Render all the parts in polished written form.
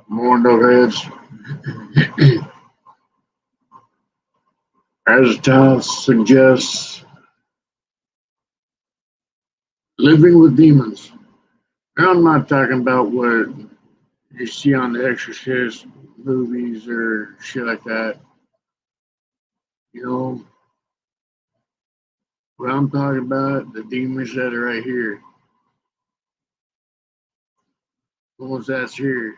Mondo heads, as the title suggests, living with demons. Now, I'm not talking about what you see on the Exorcist movies or shit like that. You know, what I'm talking about, the demons that are right here, the ones that's here.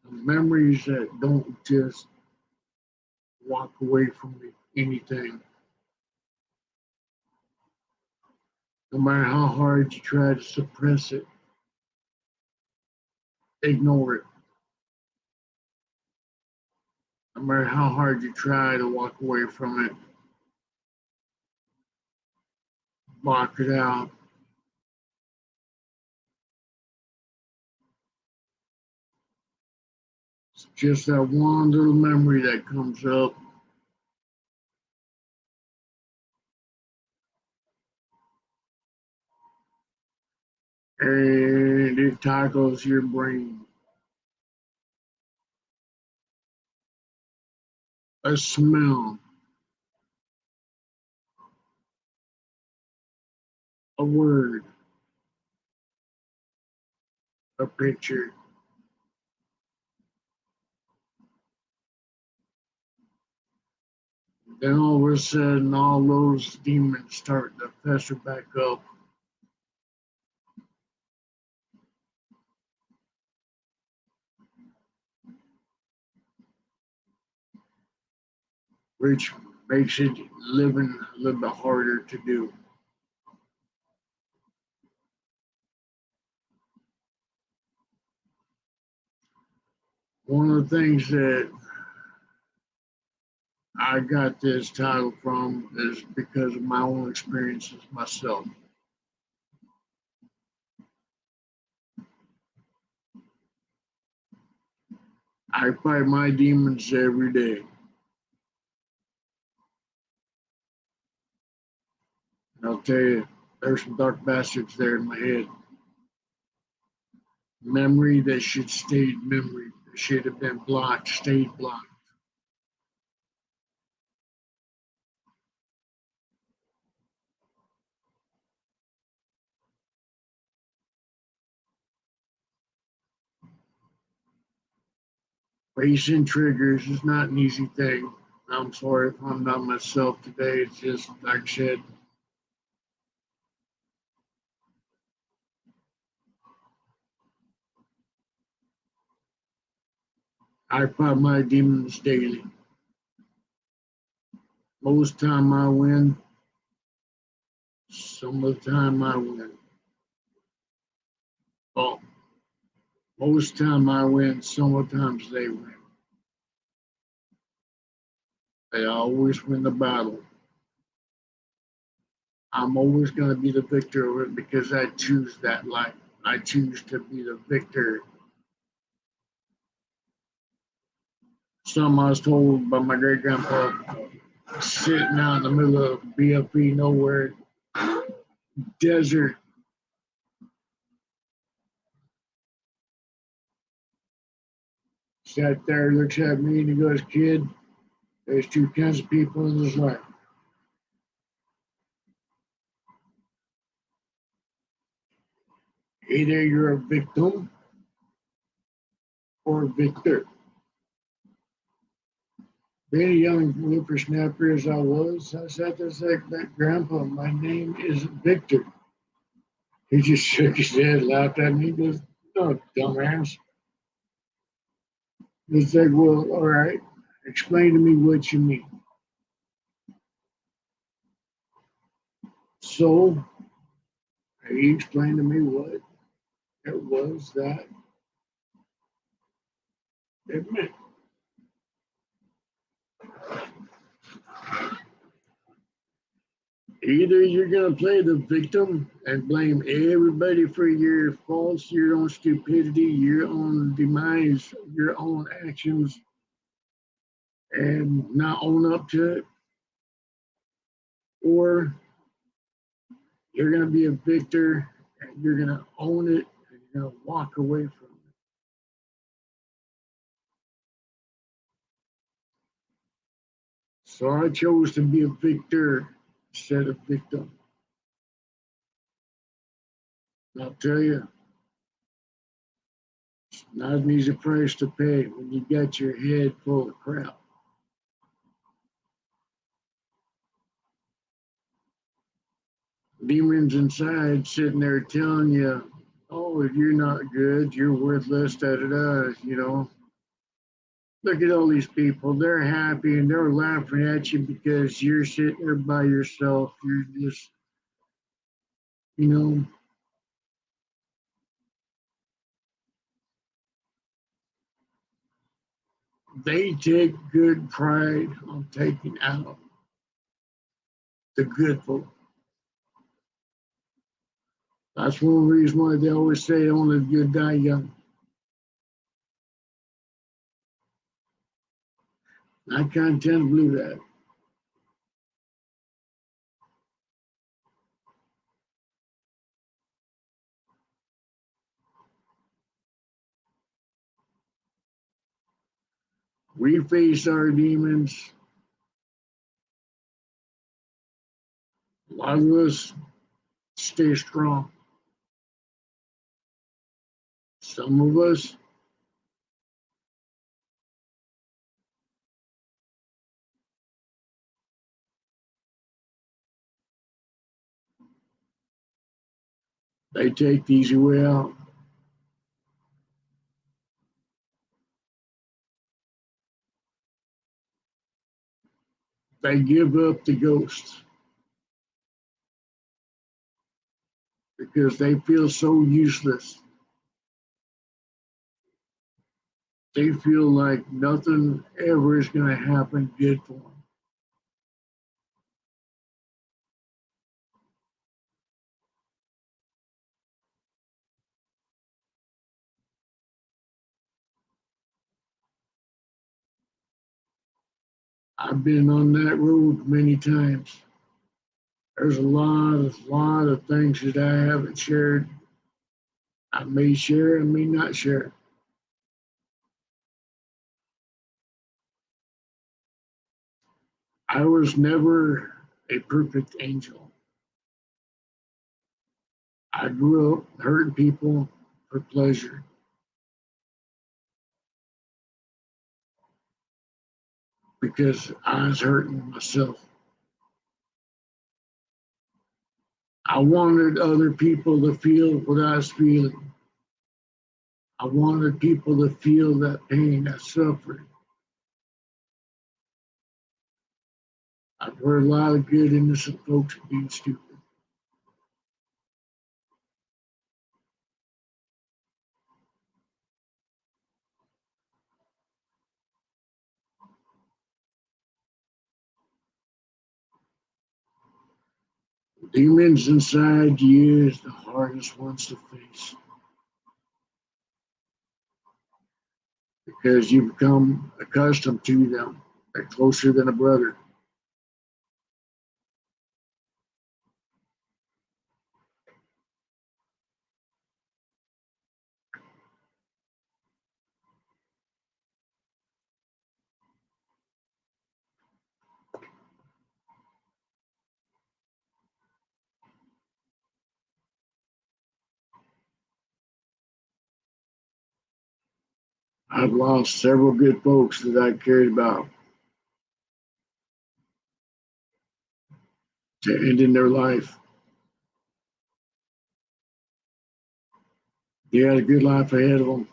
The memories that don't just walk away from anything. No matter how hard you try to suppress it, ignore it. No matter how hard you try to walk away from it, block it out. It's just that one little memory that comes up, and it tackles your brain. A smell, a word, a picture. Then all of a sudden, all those demons start to fester back up, which makes it living a little bit harder to do. One of the things that I got this title from is because of my own experiences myself. I fight my demons every day. And I'll tell you, there's some dark bastards there in my head. Memory that should stayed memory. That should have been blocked, stayed blocked. Facing triggers is not an easy thing. I'm sorry if I'm not myself today. It's just, like I said, I fight my demons daily. Most time I win, some of the time I win. Well, most time I win, some of the times they win. They always win the battle. I'm always going to be the victor of it because I choose that life. I choose to be the victor. Some I was told by my great grandpa sitting out in the middle of BFE nowhere, desert, sat there, looks at me, and he goes, "Kid, there's two kinds of people in this life. Either you're a victim or a victor." Being a young whippersnapper as I was, I sat there like that, "Grandpa, my name isn't Victor." He just shook his head, laughed at me, goes, "No, dumbass." It's like, "Well, all right, explain to me what you mean." So he explained to me what it was that it meant. Either you're going to play the victim and blame everybody for your faults, your own stupidity, your own demise, your own actions, and not own up to it, or you're going to be a victor and you're going to own it and you're going to walk away from it. So I chose to be a victor instead of victim. And I'll tell you, it's not an easy price to pay when you got your head full of crap. Demons inside sitting there telling you, oh, you're not good, you're worthless, da da da, you know. Look at all these people, they're happy and they're laughing at you because you're sitting there by yourself. You're just, you know, they take good pride on taking out the good folk. That's one reason why they always say only the good die young. I kind of tend to believe that. We face our demons. A lot of us stay strong. Some of us, they take the easy way out. They give up the ghosts because they feel so useless. They feel like nothing ever is going to happen good for them. I've been on that road many times. There's a lot of things that I haven't shared. I may share, I may not share. I was never a perfect angel. I grew up hurting people for pleasure because I was hurting myself. I wanted other people to feel what I was feeling. I wanted people to feel that pain, that suffering. I've heard a lot of good, innocent folks being stupid. Demons inside you is the hardest ones to face because you become accustomed to them. They're closer than a brother. I've lost several good folks that I cared about to ending their life. They had a good life ahead of them.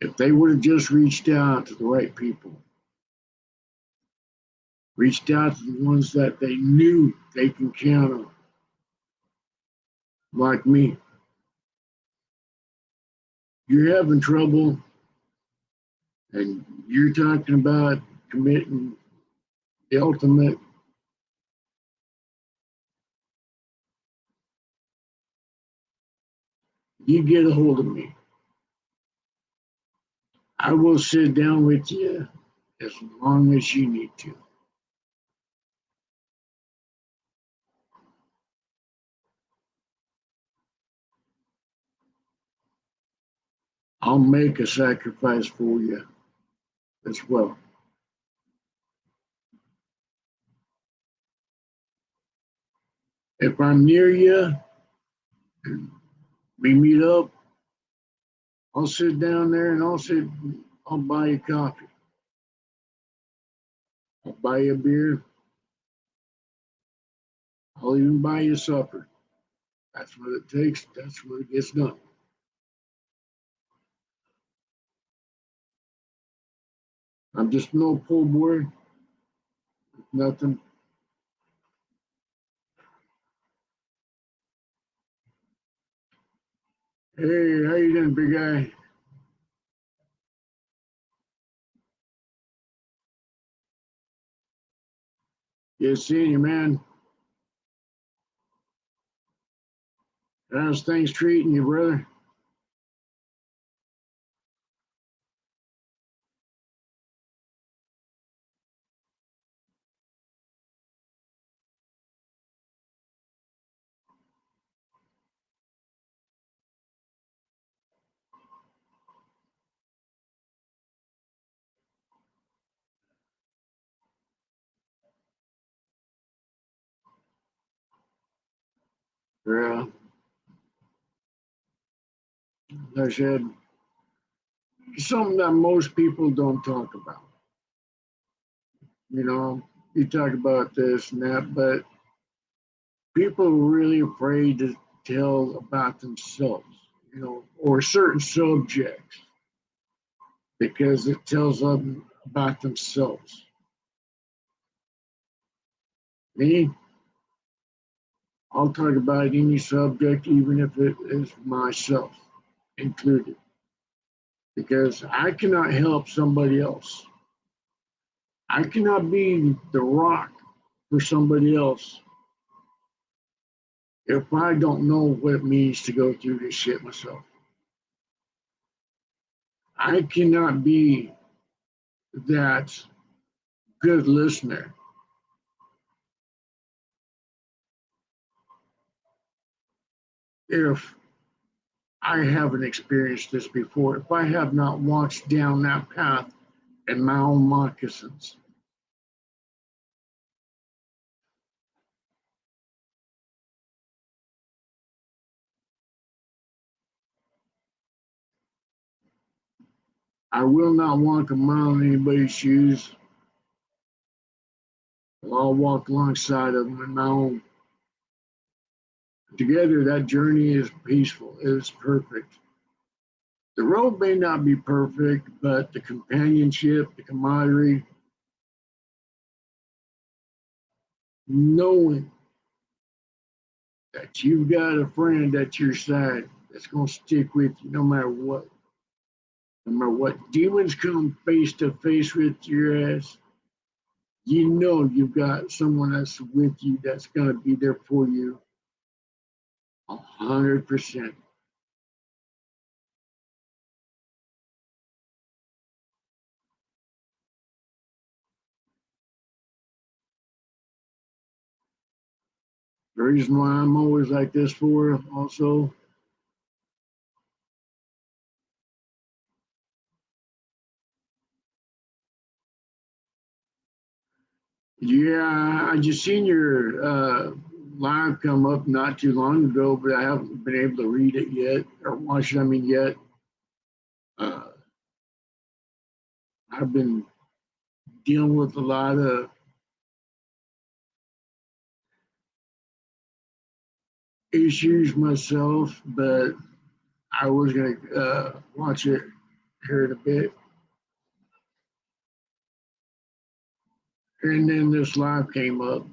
If they would have just reached out to the right people, reached out to the ones that they knew they can count on, like me. You're having trouble and you're talking about committing the ultimate. You get a hold of me. I will sit down with you as long as you need to. I'll make a sacrifice for you as well. If I'm near you and we meet up, I'll sit down there and I'll buy you coffee. I'll buy you a beer. I'll even buy you supper. That's what it takes. That's what it gets done. I'm just no pull boy. Nothing. Hey, how you doing, big guy? Yeah, seeing you, man. How's things treating you, brother? Yeah, like I said, something that most people don't talk about. You know, you talk about this and that, but people are really afraid to tell about themselves, or certain subjects because it tells them about themselves. Me, I'll talk about any subject, even if it is myself included, because I cannot help somebody else. I cannot be the rock for somebody else if I don't know what it means to go through this shit myself. I cannot be that good listener if I haven't experienced this before, if I have not walked down that path in my own moccasins. I will not walk a mile in anybody's shoes. I'll walk alongside of them in my own. Together, that journey is peaceful. It is perfect. The road may not be perfect, but the companionship, the camaraderie, knowing that you've got a friend at your side that's going to stick with you no matter what. No matter what demons come face to face with your ass, you know you've got someone that's with you that's going to be there for you 100%. The reason why I'm always like this for also, yeah, I just seen your live come up not too long ago, but I haven't been able to read it yet or watch it. I mean, yet. Uh, I've been dealing with a lot of issues myself, but I was gonna watch it here in a bit. And then this live came up.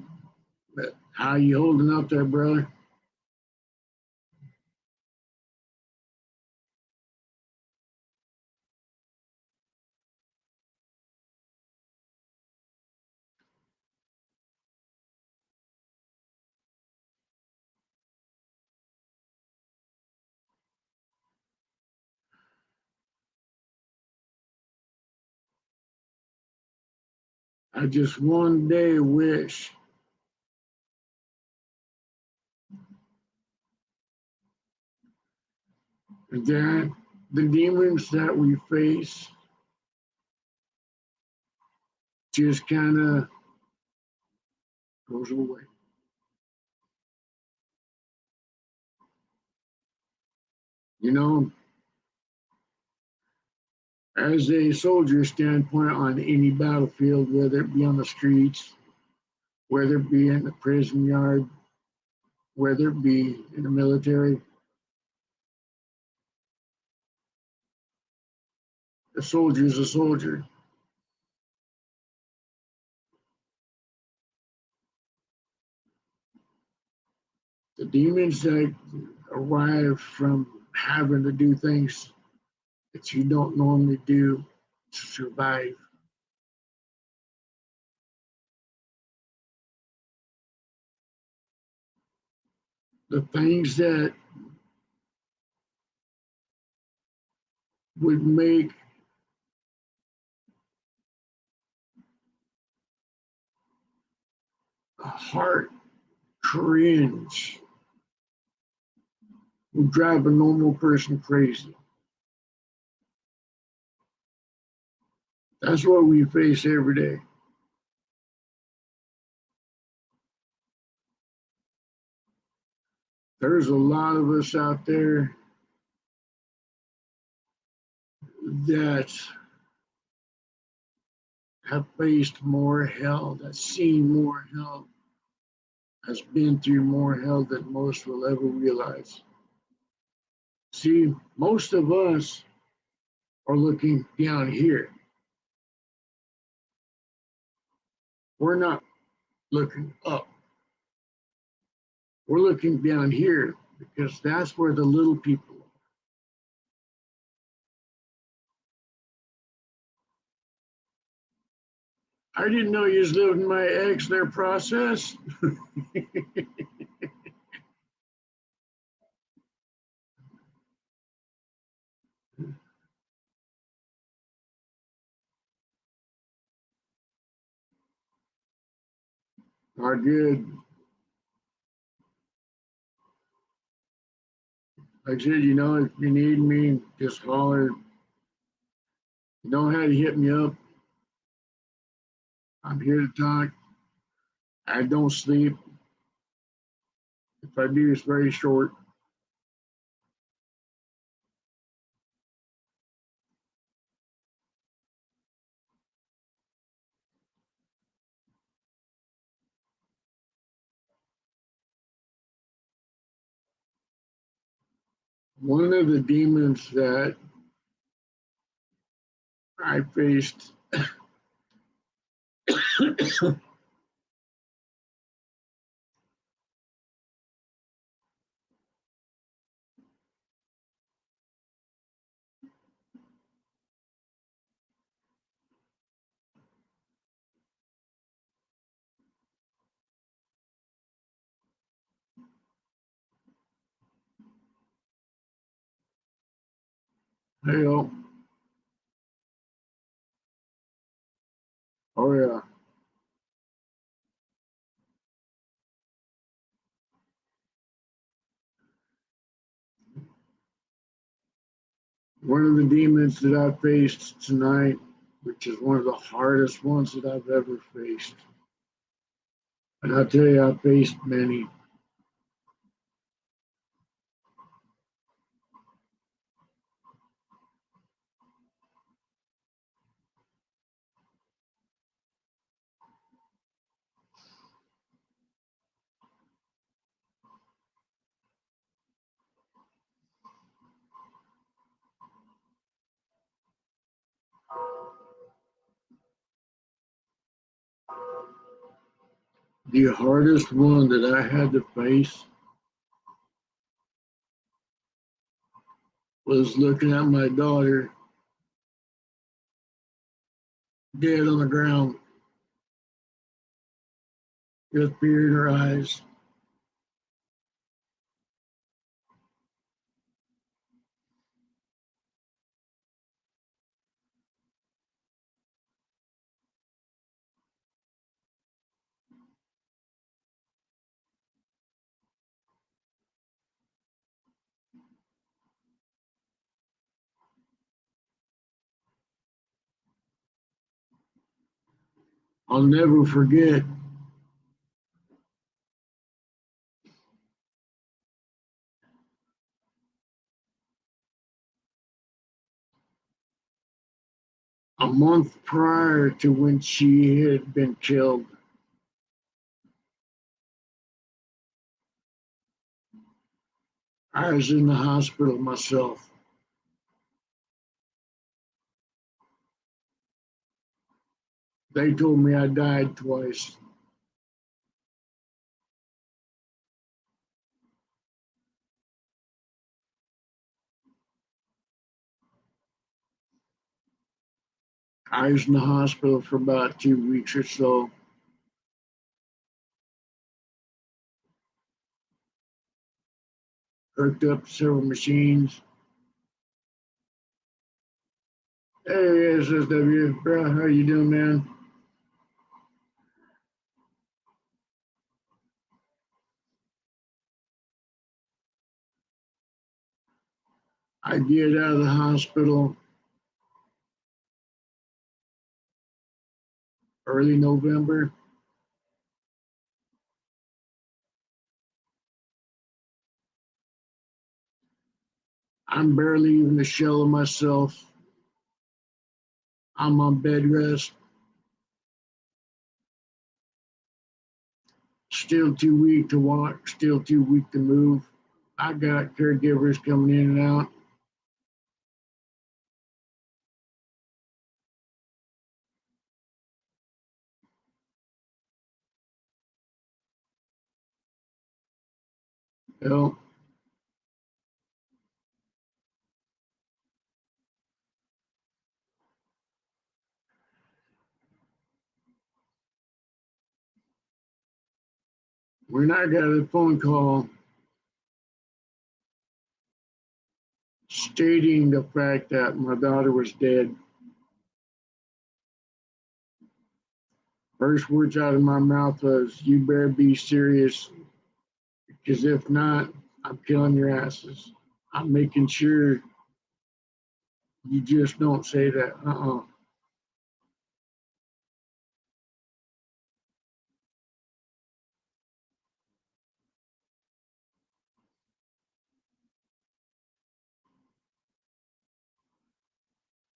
But how you holding up there, brother? I just one day wish that the demons that we face just kind of goes away. You know, as a soldier standpoint on any battlefield, whether it be on the streets, whether it be in the prison yard, whether it be in the military, a soldier is a soldier. The demons that arrive from having to do things that you don't normally do to survive. The things that would make a heart cringe would drive a normal person crazy. That's what we face every day. There's a lot of us out there that have faced more hell, that's seen more hell, has been through more hell than most will ever realize. See, most of us are looking down here. We're not looking up. We're looking down here because that's where the little people are. I didn't know you was living my ex their process. Are good. Like I said, if you need me, just holler. You know how to hit me up. I'm here to talk. I don't sleep. If I do, it's very short. One of the demons that I faced hell. Oh yeah. One of the demons that I faced tonight, which is one of the hardest ones that I've ever faced. And I tell you, I faced many. The hardest one that I had to face was looking at my daughter dead on the ground with fear in her eyes. I'll never forget a month prior to when she had been killed. I was in the hospital myself. They told me I died twice. I was in the hospital for about 2 weeks or so. Hooked up several machines. Hey, SSW, bro, how you doing, man? I get out of the hospital early November. I'm barely even a shell of myself. I'm on bed rest. Still too weak to walk, still too weak to move. I got caregivers coming in and out. You know, when I got a phone call stating the fact that my daughter was dead, first words out of my mouth was, "You better be serious, because if not, I'm killing your asses. I'm making sure you just don't say that.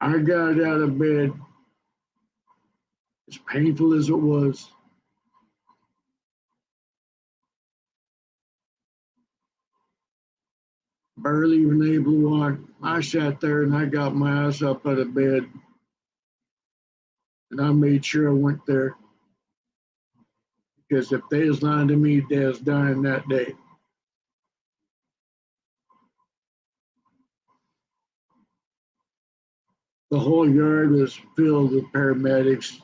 I got out of bed, as painful as it was. Barely even able to walk. I sat there and I got my ass up out of bed and I made sure I went there, because if they was lying to me, they was dying that day. The whole yard was filled with paramedics,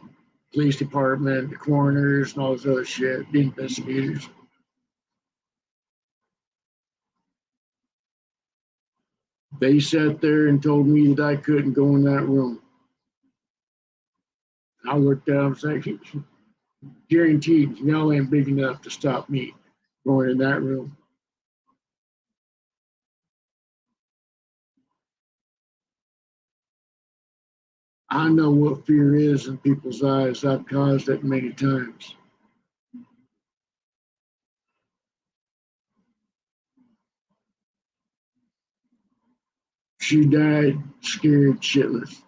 police department, the coroners, and all this other shit, the investigators. They sat there and told me that I couldn't go in that room. I looked at them and said, guaranteed, y'all ain't big enough to stop me going in that room. I know what fear is in people's eyes. I've caused it many times. She died scared shitless.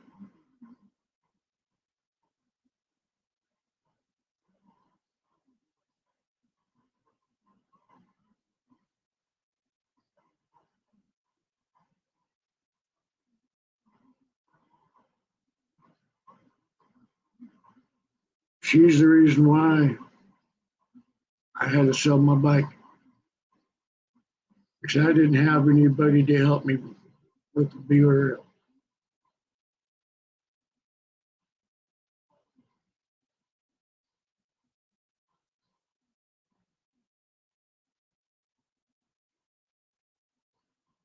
She's the reason why I had to sell my bike, because I didn't have anybody to help me with the burial.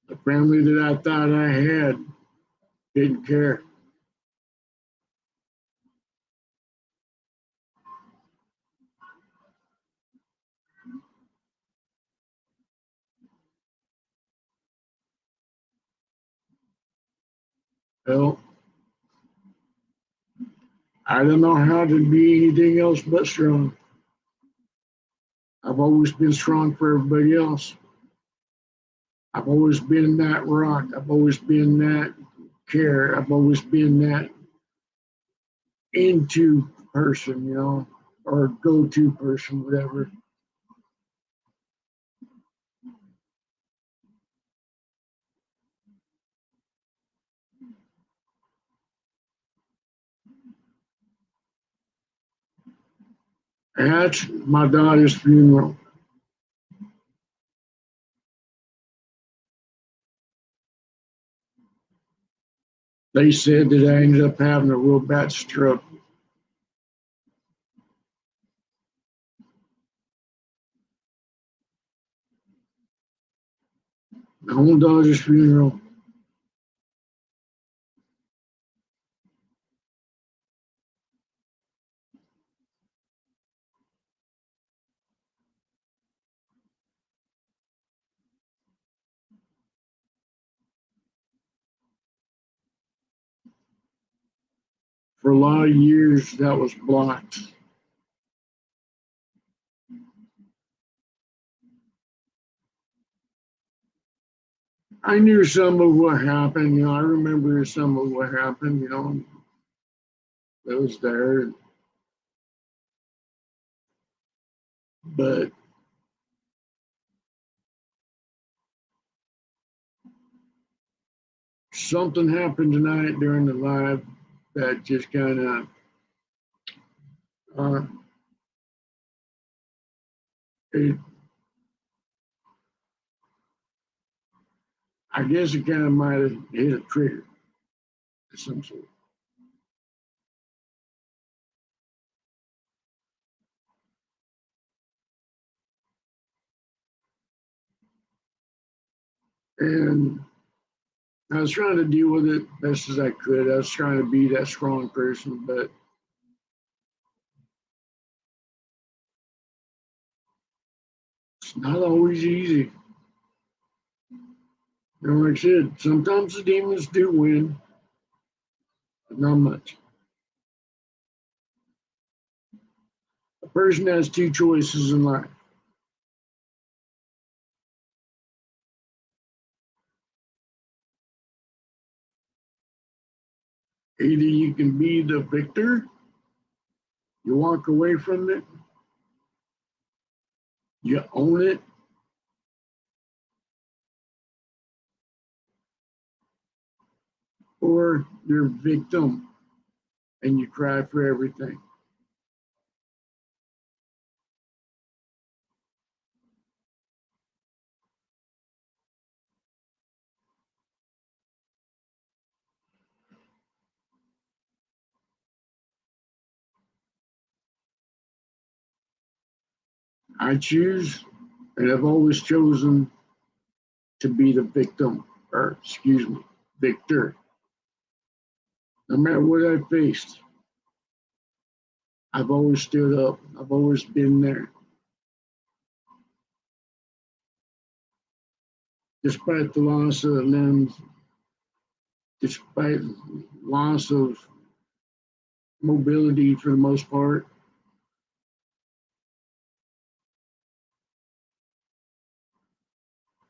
The family that I thought I had didn't care. Well, I don't know how to be anything else but strong. I've always been strong for everybody else. I've always been that rock. I've always been that care. I've always been that into person, or go to person, whatever. At my daughter's funeral, they said that I ended up having a real bad stroke. My own daughter's funeral. For a lot of years, that was blocked. I knew some of what happened. I remember some of what happened. That was there. But something happened tonight during the live that just kind of, uh, it, I guess it kind of might have hit a trigger of some sort. And I was trying to deal with it best as I could. I was trying to be that strong person, but it's not always easy. Like I said, sometimes the demons do win, but not much. A person has two choices in life. Either you can be the victor, you walk away from it, you own it, or you're a victim and you cry for everything. I choose, and I've always chosen to be the victim, or excuse me, victor. No matter what I faced, I've always stood up. I've always been there. Despite the loss of limbs, despite loss of mobility for the most part,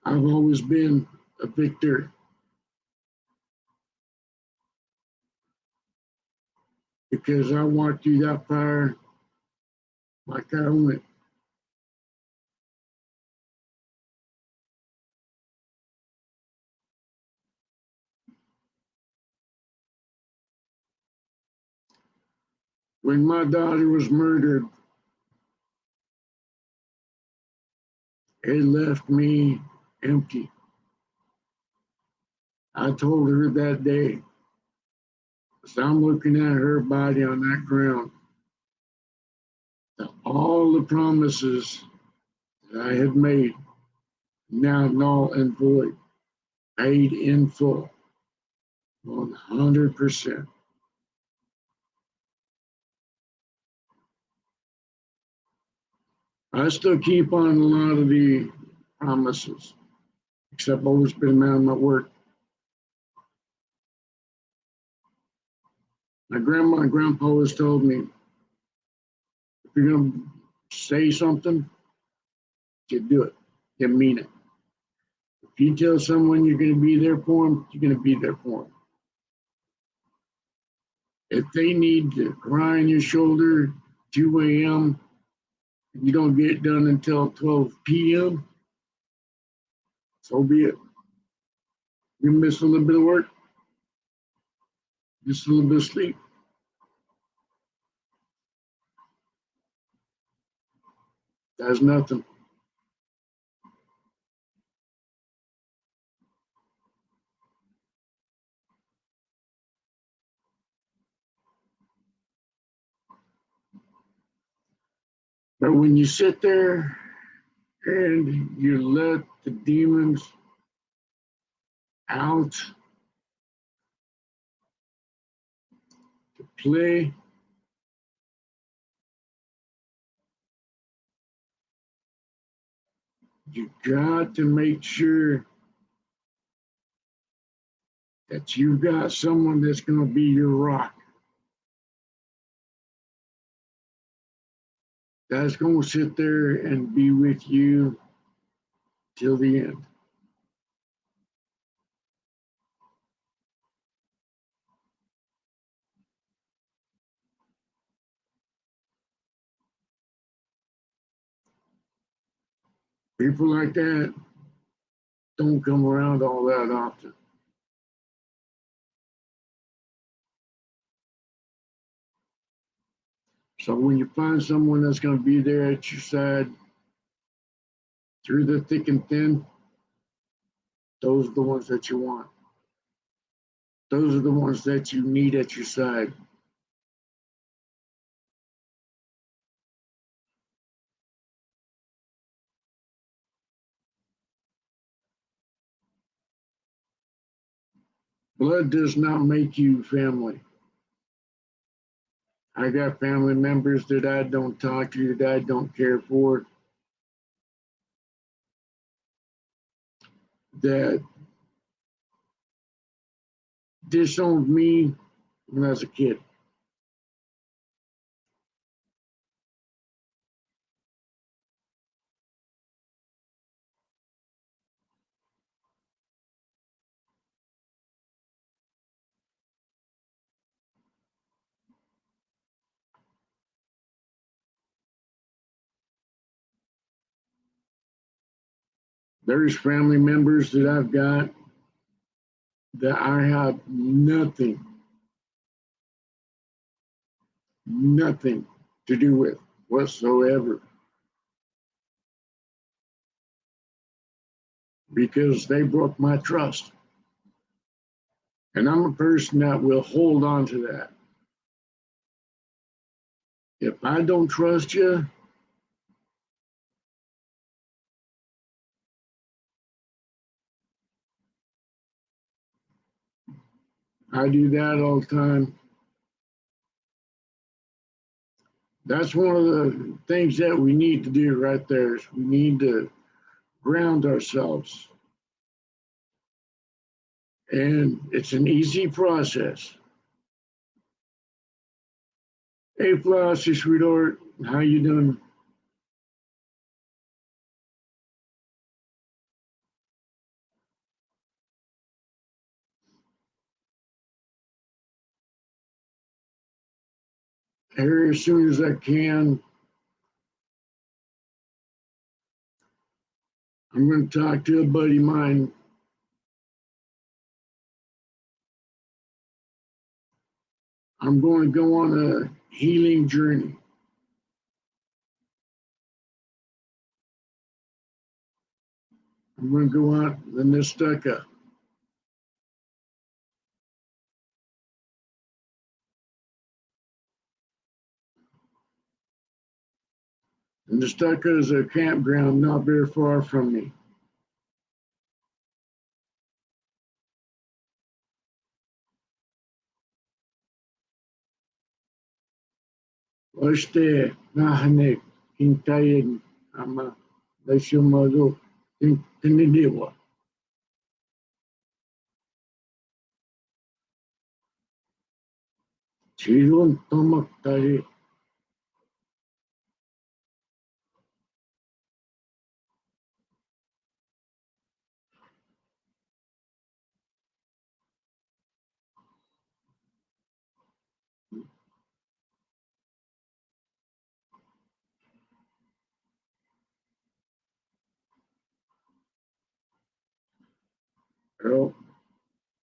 I've always been a victor because I walked through that fire like I own it. When my daughter was murdered, it left me empty. I told her that day, as I'm looking at her body on that ground, that all the promises that I had made now null and void, paid in full, 100%. I still keep on a lot of the promises, except I've always been a man of my word. My grandma and grandpa always told me, if you're going to say something, you do it. You mean it. If you tell someone you're going to be there for them, you're going to be there for them. If they need to cry on your shoulder 2 a.m., and you don't get it done until 12 p.m., so be it. You miss a little bit of work, just a little bit of sleep. That's nothing. But when you sit there and you let the demons out to play, you got to make sure that you've got someone that's going to be your rock. That's going to sit there and be with you till the end. People like that don't come around all that often. So when you find someone that's going to be there at your side through the thick and thin, those are the ones that you want. Those are the ones that you need at your side. Blood does not make you family. I got family members that I don't talk to, that I don't care for, that disowned me when I was a kid. There's family members that I've got that I have nothing to do with whatsoever, because they broke my trust. And I'm a person that will hold on to that. If I don't trust you, I do that all the time. That's one of the things that we need to do right there is we need to ground ourselves. And it's an easy process. Hey, Flossie, sweetheart, how you doing? Here, as soon as I can, I'm going to talk to a buddy of mine. I'm going to go on a healing journey. I'm going to go out the Nestucca. The Nestucca is a campground not very far from me. Oste, Nahanek, Kintayen, Ama, Leshomago, Tinidiwa. Chilun tomaktari. Well,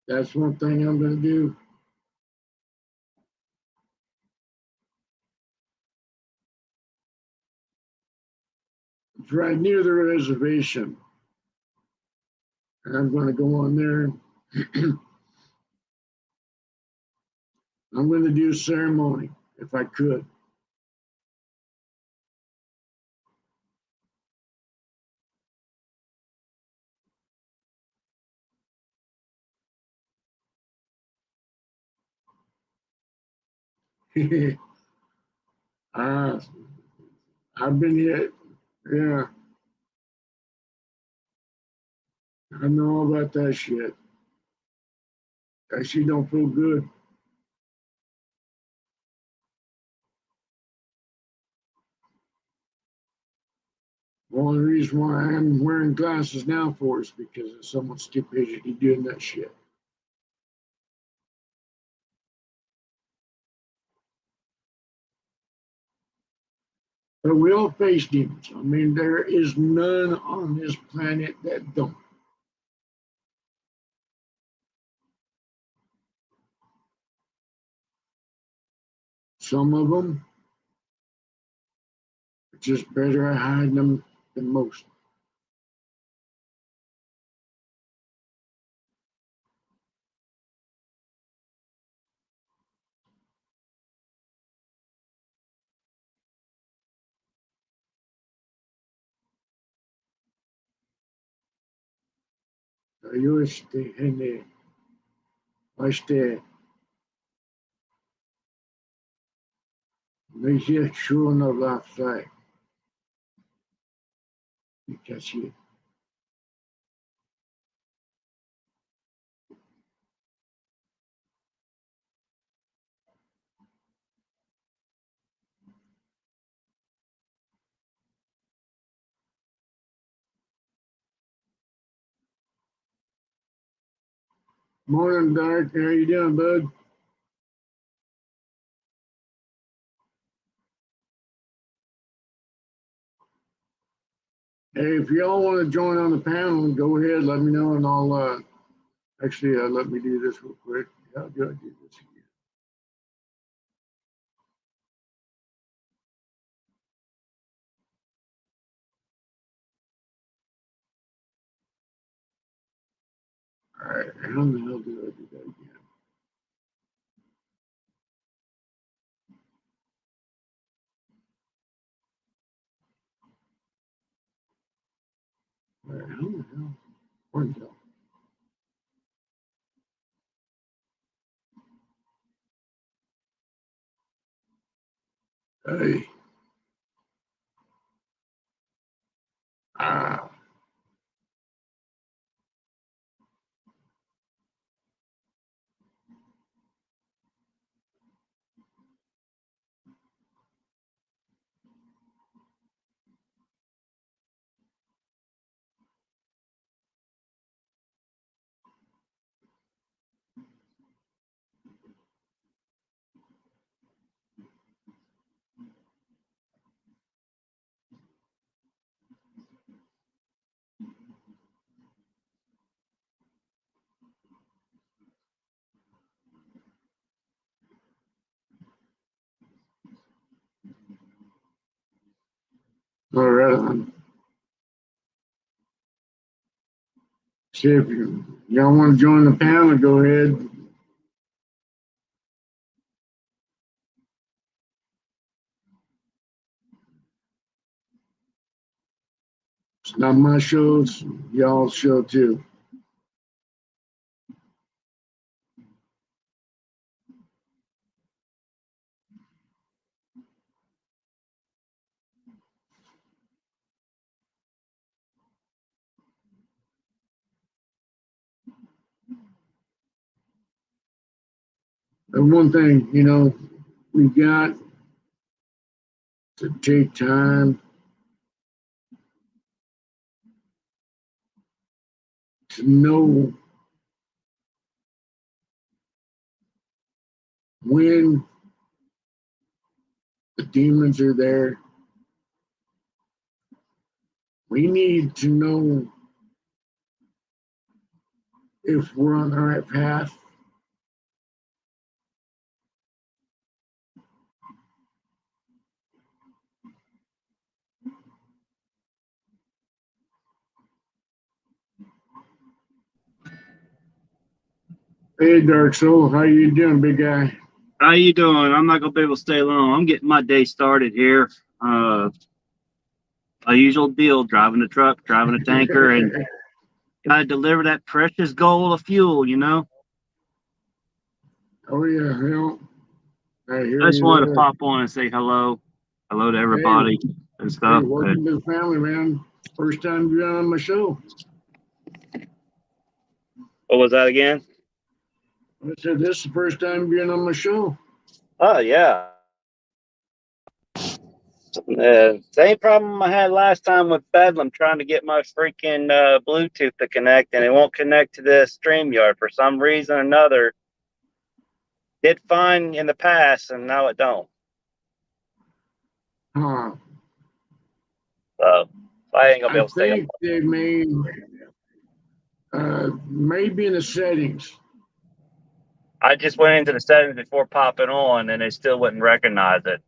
that's one thing I'm going to do. It's right near the reservation. And I'm going to go on there. I'm going to do a ceremony if I could. uh, I've been hit. Yeah, I know all about that shit. That shit don't feel good. One of the reasons why I'm wearing glasses now for is because of someone's stupidity doing that shit. But we all face demons. I mean, there is none on this planet that don't. Some of them are just better at hiding them than most. Yo gente, me hice chulo la fe. Because morning, Dark. How you doing, bud? Hey, if y'all want to join on the panel, go ahead. Let me know, and I'll actually let me do this real quick. Yeah, I'll do this again. All right, how the hell do I do that again? All right, how the hell? Where'd it go? Hey, ah, all right. See if y'all want to join the panel, go ahead. It's not my show, it's y'all's show too. And one thing, we got to take time to know when the demons are there. We need to know if we're on the right path. Hey, Dark Soul, how you doing, big guy? How you doing? I'm not gonna be able to stay long. I'm getting my day started here. A usual deal: driving a truck, driving a tanker, and gotta deliver that precious gold of fuel. Oh yeah, I I hear just you wanted to there. pop on and say hello to Hey, everybody and hey, stuff. welcome to the family, man. First time you're on my show. What was that again? I said this is the first time being on my show. Oh yeah. Same problem I had last time with Bedlam trying to get my freaking Bluetooth to connect, and it won't connect to the StreamYard for some reason or another. Did fine in the past, and now it don't. Huh. So I ain't gonna be I able to stay up. think they maybe in the settings. I just went into the settings before popping on, and they still wouldn't recognize it.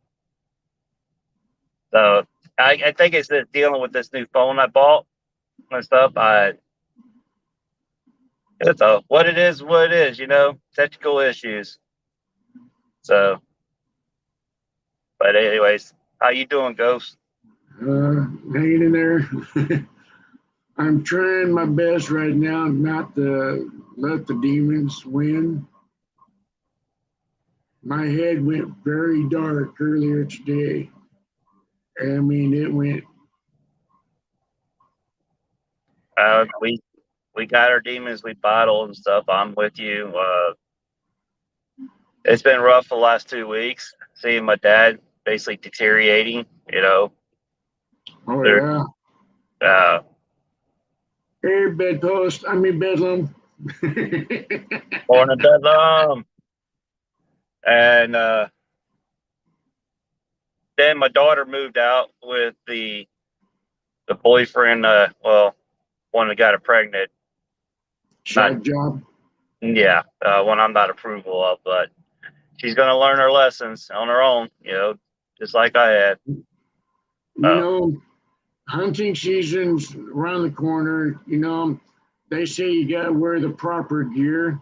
So I think it's just dealing with this new phone I bought and stuff. It's what it is, technical issues. So, but anyways, how you doing, Ghost? Hanging in there. I'm trying my best right now not to let the demons win. My head went very dark earlier today. I mean, it went. We got our demons, we battle and stuff. I'm with you. It's been rough the last 2 weeks. Seeing my dad basically deteriorating. Oh There, yeah. uh, Hey, bedpost. I mean bedlam. born in Bedlam, and then my daughter moved out with the boyfriend. One that got her pregnant. Not Shot job. yeah, one I'm not approval of, but she's gonna learn her lessons on her own. Just like I had. You Uh, know, hunting season's around the corner. They say you got to wear the proper gear.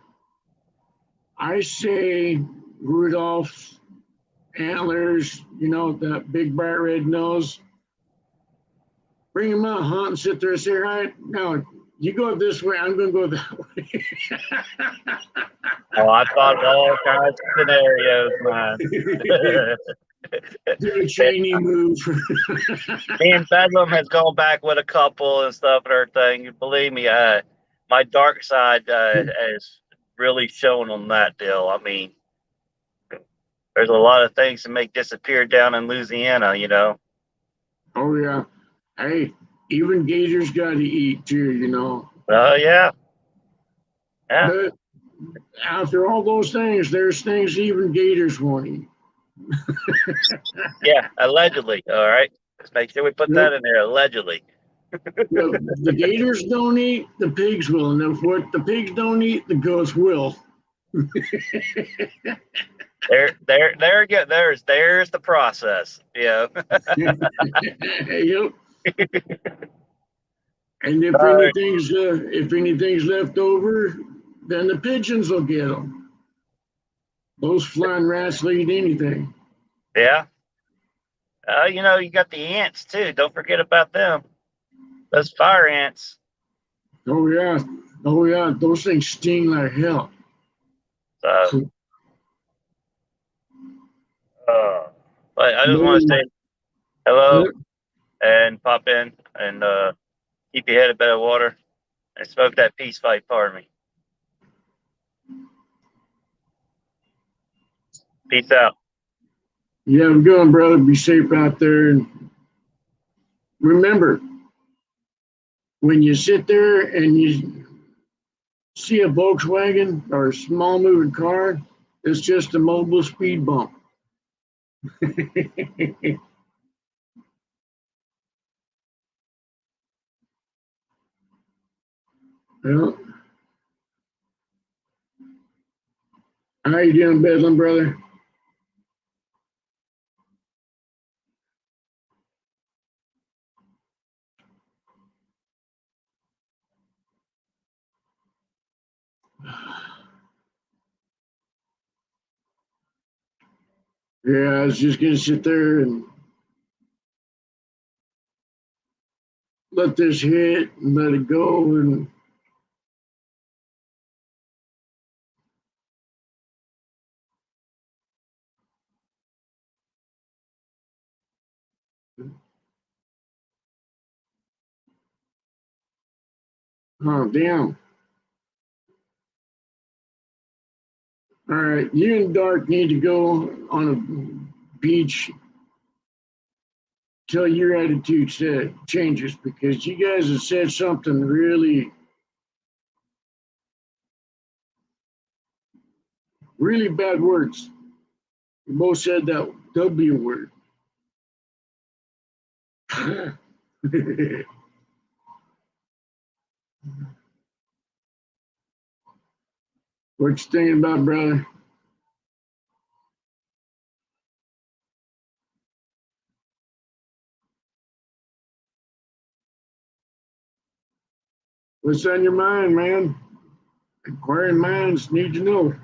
I say Rudolph antlers, that big bright red nose. Bring him out, hunt, and sit there and say, all right, now you go this way, I'm going to go that way. I thought of all kinds of scenarios, man. Do a Cheney move. Me and Bedlam has gone back with a couple and stuff and everything. Believe me, my dark side is really shown on that deal. I mean, there's a lot of things to make disappear down in Louisiana. Oh, yeah. Hey, even gators got to eat too. Oh yeah, yeah, But after all those things, there's things even gators won't eat. yeah. Allegedly, all right. Let's make sure we put Yep. that in there. Allegedly. Yep. The gators don't eat, the pigs will. And if what the pigs don't eat, the goats will. There again. There's the process. Yeah. Yep. And Uh, if anything's left over, then the pigeons will get them. Those flying rats will eat anything. yeah. You got the ants too. Don't forget about them. Those fire ants. Oh yeah, oh yeah. Those things sting like hell. So, uh, but I just want to Boom. say hello Yep. and pop in and keep your head above water and smoke that peace pipe for me. Peace out. Yeah, I'm going, brother. Be safe out there. And remember, when you sit there and you see a Volkswagen or a small moving car, it's just a mobile speed bump. Well, how you doing, Bedlam, brother? Yeah, I was just gonna sit there and let this hit and let it go and oh damn. All right, you and Dark need to go on a beach till your attitude changes because you guys have said something really, really bad words. You both said that W word. What you thinking about, brother? What's on your mind, man? Inquiring minds need to know.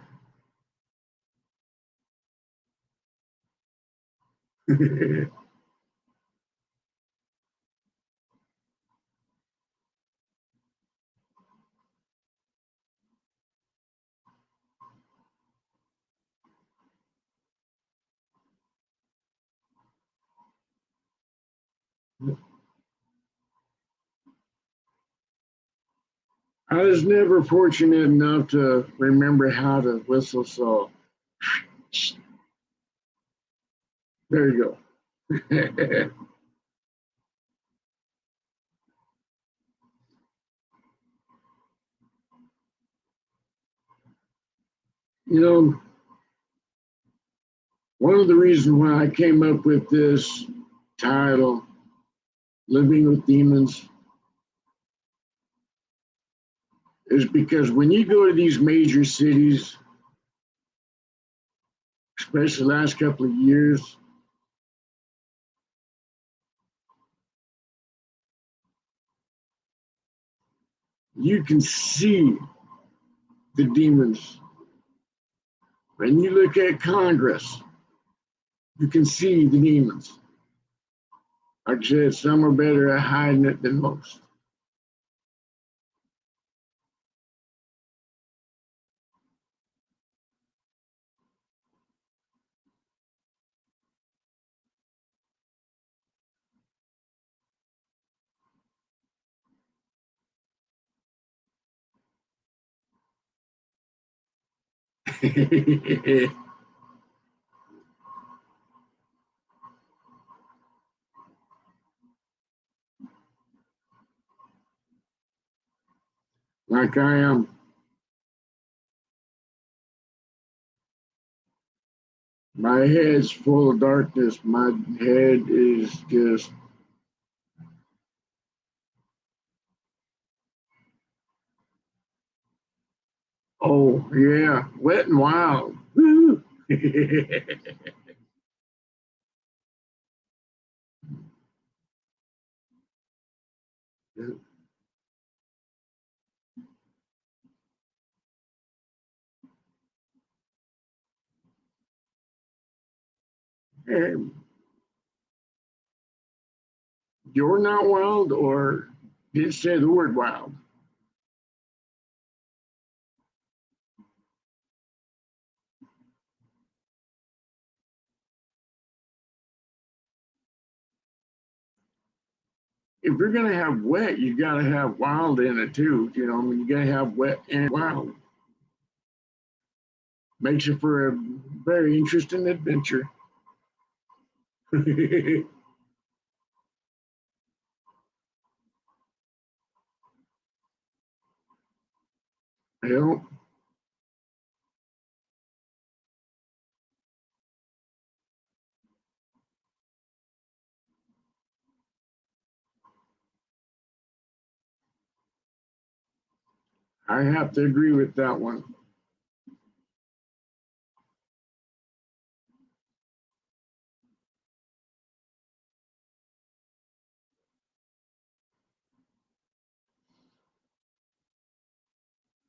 I was never fortunate enough to remember how to whistle, so there you go. You know, one of the reasons why I came up with this title, Living with Demons, is because when you go to these major cities, especially the last couple of years, you can see the demons. When you look at Congress, you can see the demons. Like I said, some are better at hiding it than most. Like I am. My head's full of darkness. My head is just, oh, yeah, wet and wild. Woo. Hey, you're not wild, or did it say the word wild? If you're gonna have wet, you gotta have wild in it too. You know, I mean, you gotta have wet and wild. Makes it for a very interesting adventure. Yep. I have to agree with that one.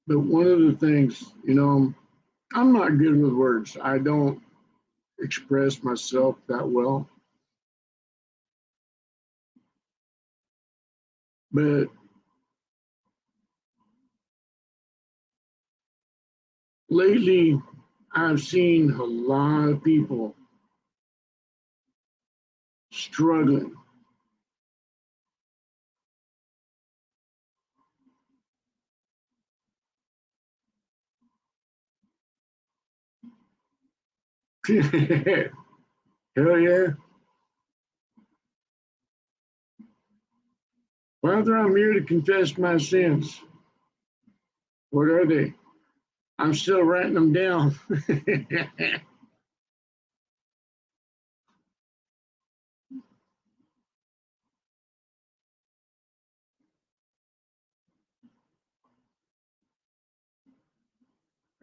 But one of the things, I'm not good with words. I don't express myself that well. But lately, I've seen a lot of people struggling. Hell yeah. Father, I'm here to confess my sins. What are they? I'm still writing them down.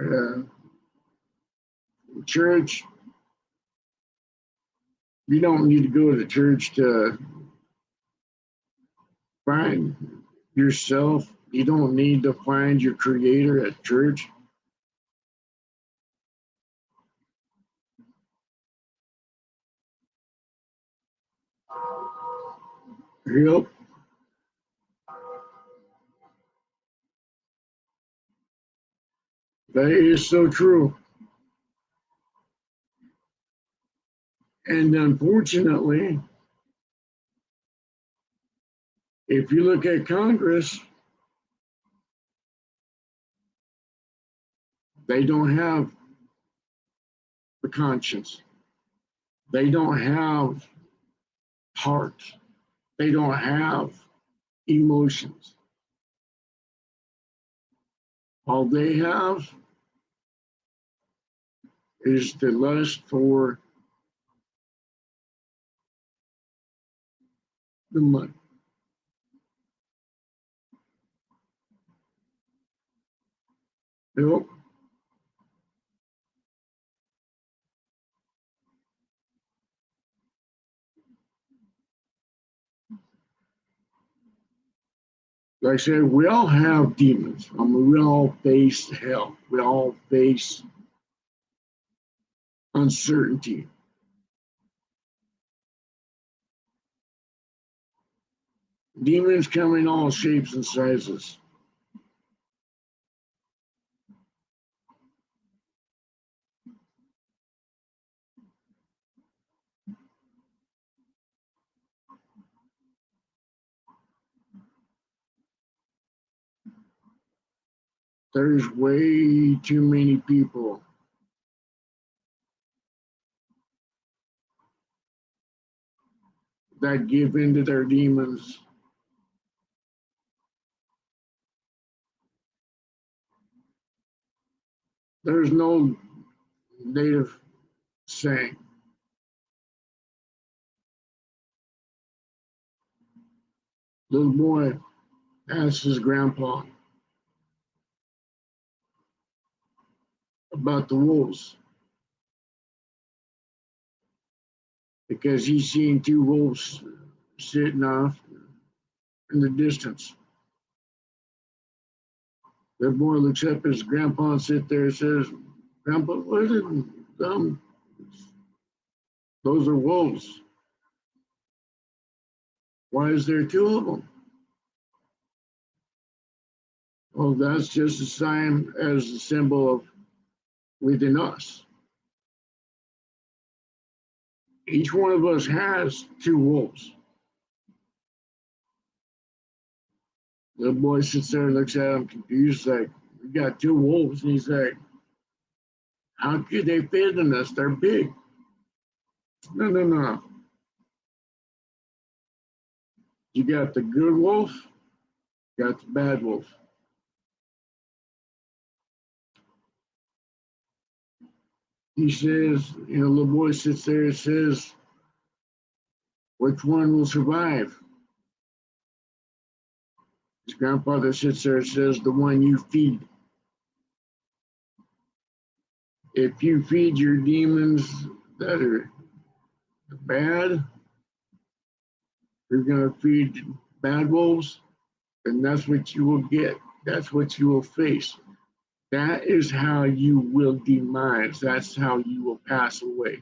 uh, Church, you don't need to go to the church to find yourself. You don't need to find your creator at church. Yep, that is so true. And unfortunately, if you look at Congress, they don't have the conscience. They don't have heart. They don't have emotions. All they have is the lust for the money. Yep. Like I said, we all have demons. I mean, we all face hell. We all face uncertainty. Demons come in all shapes and sizes. There's way too many people that give into their demons. There's no native saying. Little boy asked his grandpa about the wolves because he's seen two wolves sitting off in the distance. The boy looks up at his grandpa and sits there and says, Grandpa, what is it? Those are wolves. Why is there two of them? Well, that's just a sign as a symbol of within us. Each one of us has two wolves. The boy sits there and looks at him confused, like, we got two wolves. And he's like, How could they fit in us? They're big. No, no, no. You got the good wolf, you got the bad wolf. He says, little boy sits there and says, which one will survive? His grandfather sits there and says, the one you feed. If you feed your demons that are bad, you're going to feed bad wolves, then that's what you will get. That's what you will face. That is how you will demise. That's how you will pass away.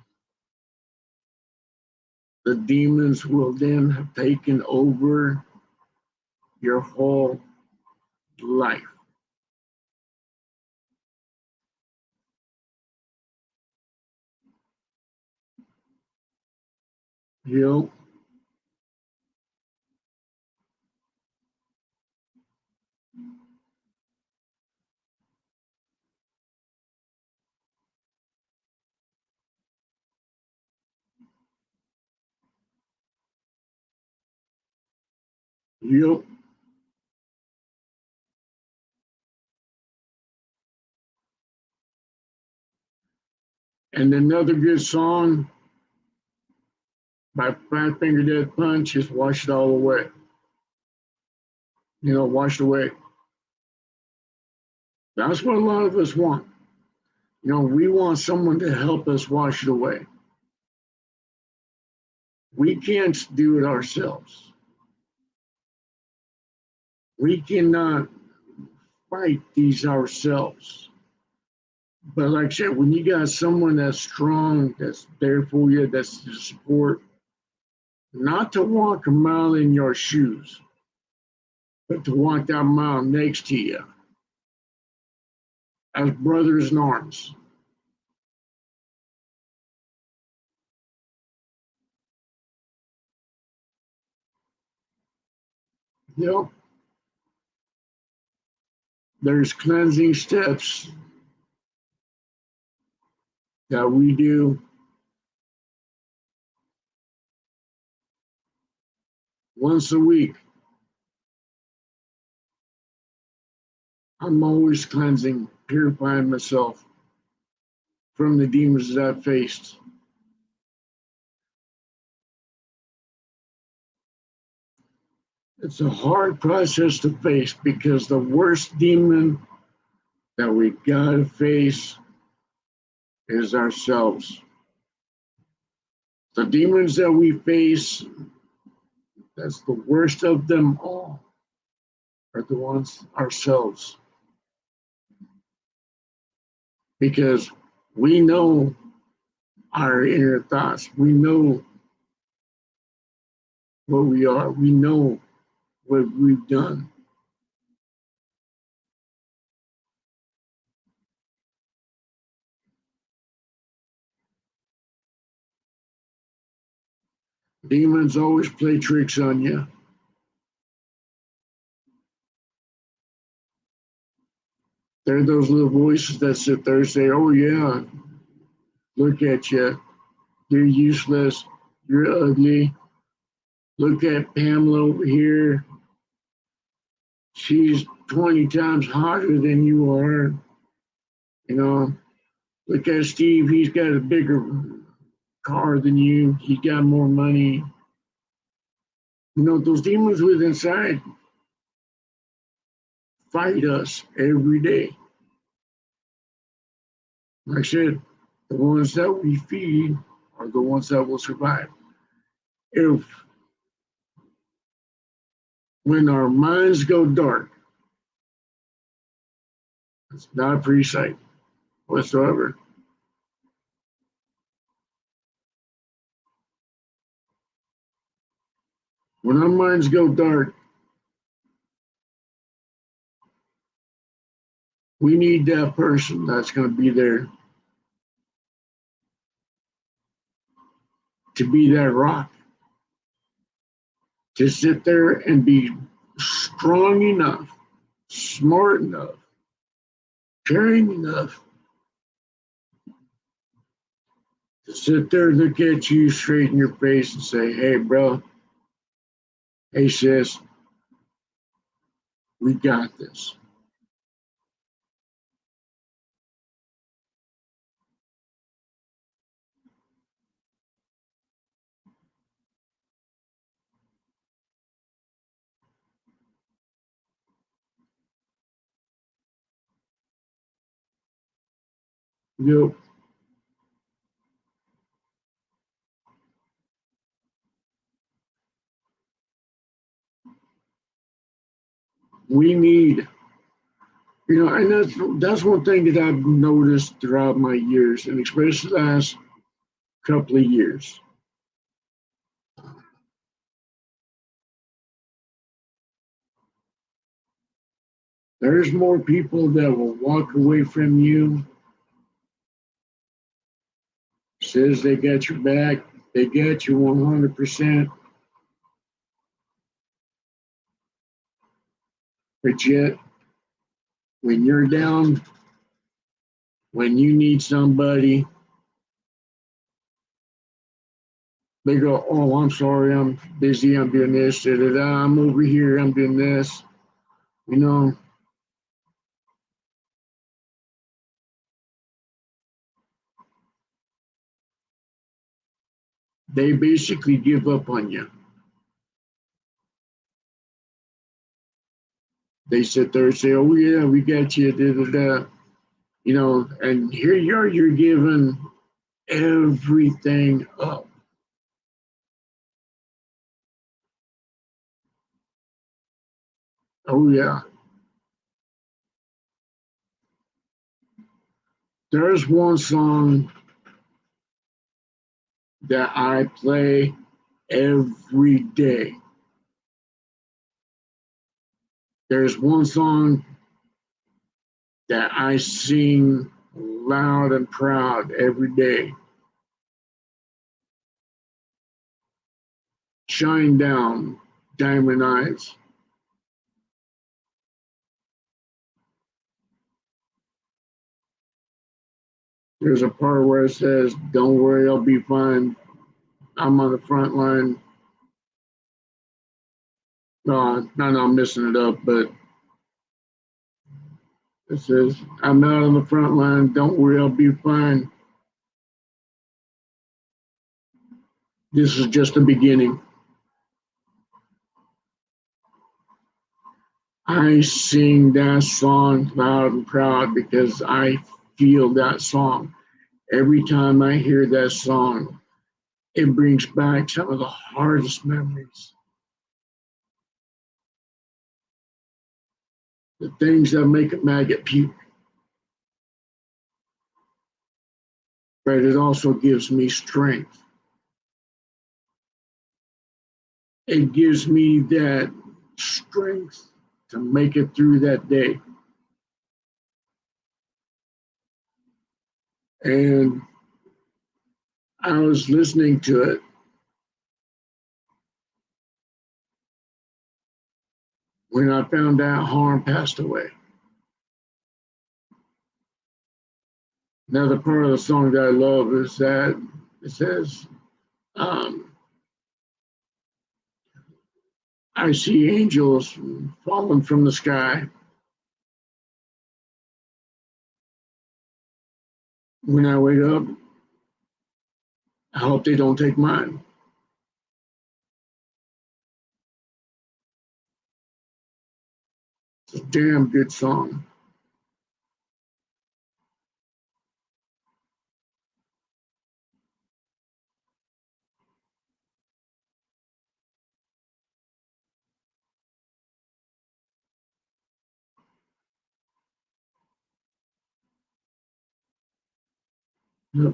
The demons will then have taken over your whole life. Yep. Yep. And another good song by Five Finger Death Punch is Wash It All Away. Wash it away. That's what a lot of us want. We want someone to help us wash it away. We can't do it ourselves. We cannot fight these ourselves. But like I said, when you got someone that's strong, that's there for you, that's to support, not to walk a mile in your shoes, but to walk that mile next to you as brothers in arms. There's cleansing steps that we do once a week. I'm always cleansing, purifying myself from the demons that I've faced. It's a hard process to face because the worst demon that we gotta face is ourselves. The demons that we face, that's the worst of them all, are the ones ourselves. Because we know our inner thoughts. We know what we are. We know what we've done. Demons always play tricks on you. They're those little voices that sit there and say, oh yeah, look at you. You're useless. You're ugly. Look at Pamela over here. She's 20 times hotter than you are. Look at Steve. He's got a bigger car than you. He's got more money. Those demons within inside fight us every day. Like I said, the ones that we feed are the ones that will survive. When our minds go dark, it's not a pretty sight whatsoever. When our minds go dark, we need that person that's going to be there to be that rock, to sit there and be strong enough, smart enough, caring enough to sit there, look at you straight in your face and say, hey, bro, hey, sis, we got this. Yep. We need, and that's one thing that I've noticed throughout my years, and especially the last couple of years. There's more people that will walk away from you, says they got your back, they got you 100%, but yet when you're down, when you need somebody, they go, oh, I'm sorry, I'm busy, I'm doing this, da, da, da. I'm over here, I'm doing this. You know, they basically give up on you. They sit there and say, oh, yeah, we got you, da, da, da. And here you are, you're giving everything up. Oh, yeah. There's one song that I play every day. There's one song that I sing loud and proud every day. Shine Down, Diamond Eyes. There's a part where it says, don't worry, I'll be fine. I'm on the front line. No, I'm messing it up, but it says, I'm out on the front line. Don't worry, I'll be fine. This is just the beginning. I sing that song loud and proud because I feel that song. Every time I hear that song, it brings back some of the hardest memories. The things that make a maggot puke. But it also gives me strength. It gives me that strength to make it through that day. And I was listening to it when I found out Harm passed away. Another part of the song that I love is that it says, I see angels falling from the sky. When I wake up, I hope they don't take mine. It's a damn good song. Yep.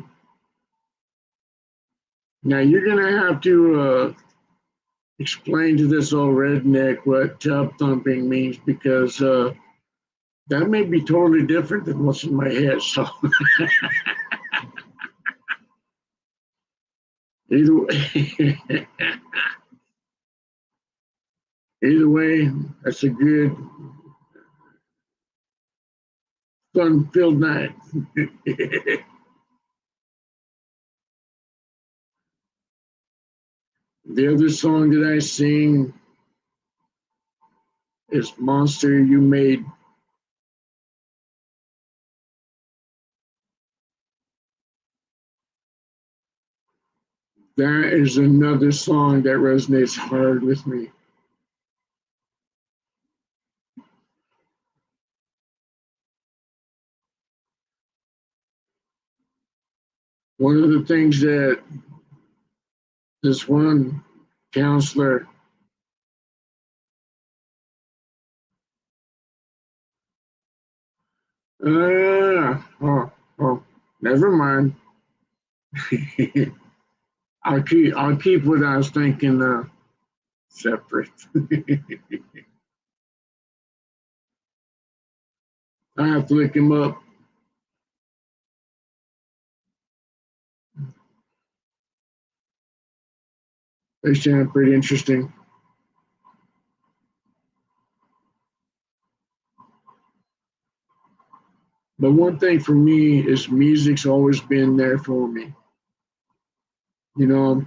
Now you're gonna have to explain to this old redneck what tub thumping means because that may be totally different than what's in my head. So either way, either way, that's a good fun-filled night. The other song that I sing is Monster You Made. That is another song that resonates hard with me. One of the things that this one counselor, oh, never mind. I'll keep what I was thinking separate. I have to look him up. They sound pretty interesting. But one thing for me is music's always been there for me. You know,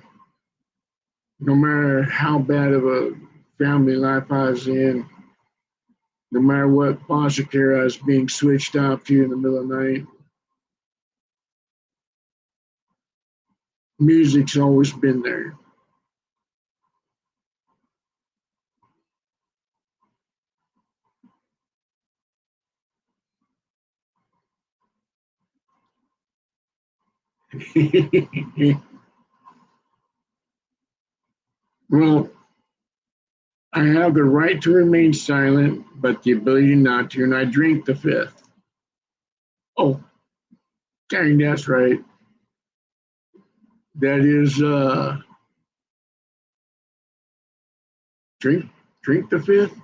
no matter how bad of a family life I was in, no matter what foster care I was being switched out to in the middle of the night, music's always been there. Well, I have the right to remain silent, but the ability not to, and I drink the fifth. Oh, dang, that's right. That is drink drink the fifth.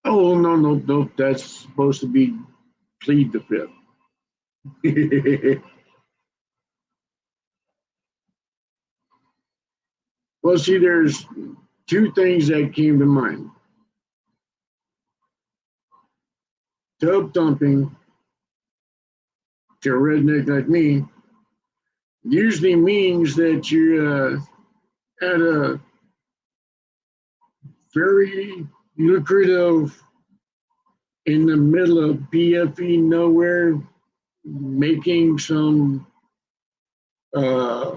Oh no, that's supposed to be plead the fifth. Well, see, there's two things that came to mind. Tub thumping to a redneck like me usually means that you're at a very lucrative, in the middle of BFE nowhere, making some uh,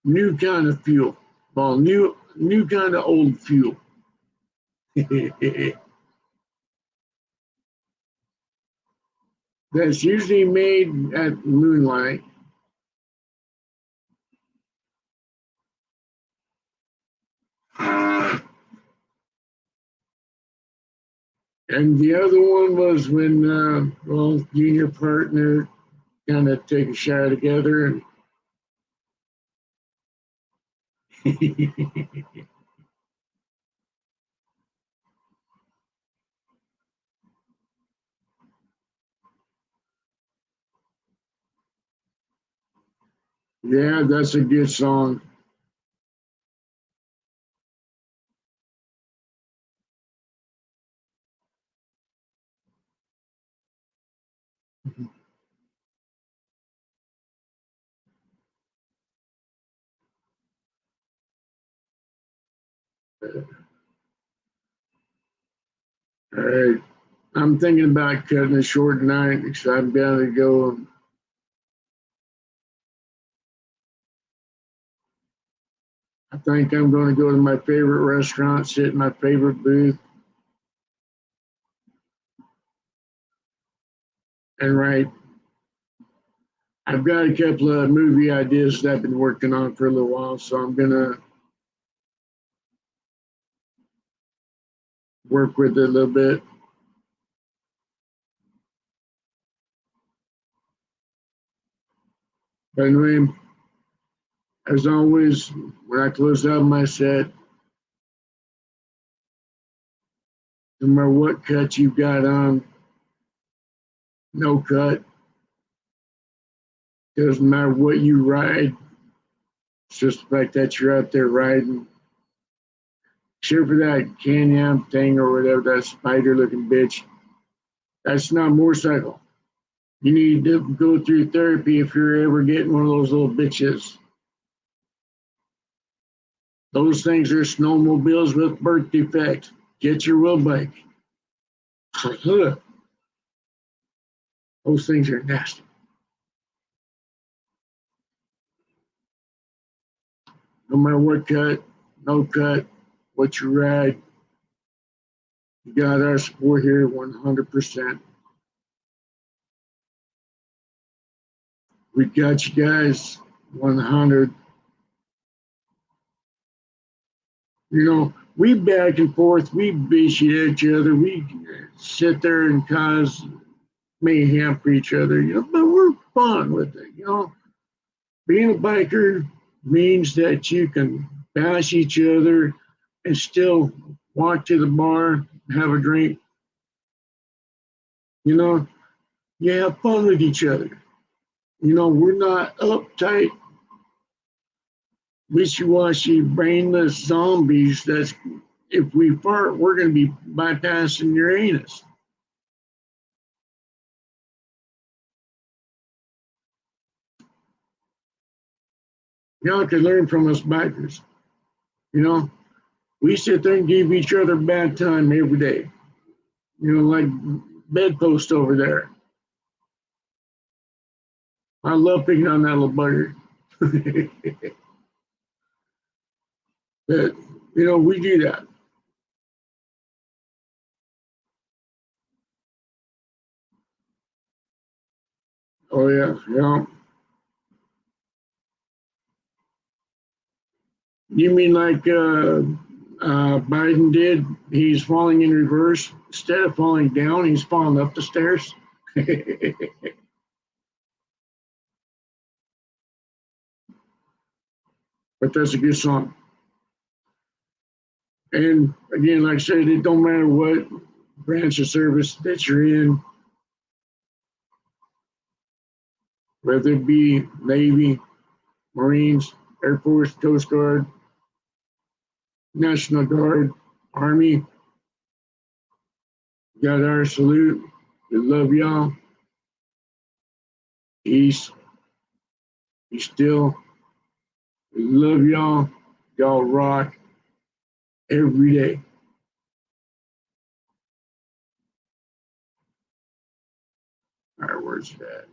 new kind of fuel. Well, new kind of old fuel. That's usually made at moonlight. And the other one was when, well, you and your partner kind of take a shower together. And yeah, that's a good song. All right. I'm thinking about cutting it short tonight because I'm going to go. I think I'm going to go to my favorite restaurant, sit in my favorite booth, and write. I've got a couple of movie ideas that I've been working on for a little while, so I'm going to work with it a little bit. But anyway, as always, when I close out my set, no matter what cut you've got on, no cut, doesn't matter what you ride, it's just the fact that you're out there riding. Except for that Can-Am thing or whatever, that spider-looking bitch. That's not a motorcycle. You need to go through therapy if you're ever getting one of those little bitches. Those things are snowmobiles with birth defect. Get your wheel bike. Those things are nasty. No matter what cut, no cut, what you ride, you got our support here 100%. We got you guys 100. You know, we back and forth, we bitch at each other, we sit there and cause mayhem for each other, you know, but we're fun with it, you know. Being a biker means that you can bash each other and still walk to the bar, have a drink. You know, you have fun with each other. You know, we're not uptight, wishy-washy, brainless zombies that's, if we fart, we're going to be bypassing your anus. Y'all can learn from us bikers. You know, we sit there and give each other bad time every day. You know, like bedpost over there. I love picking on that little bugger. But, you know, we do that. Oh, yeah, yeah. You mean like Biden did? He's falling in reverse. Instead of falling down, he's falling up the stairs. But that's a good song. And again, like I said, it don't matter what branch of service that you're in, whether it be Navy, Marines, Air Force, Coast Guard, National Guard, Army, got our salute. We love y'all. East, be still. We love y'all. Y'all rock every day. All right, where's that?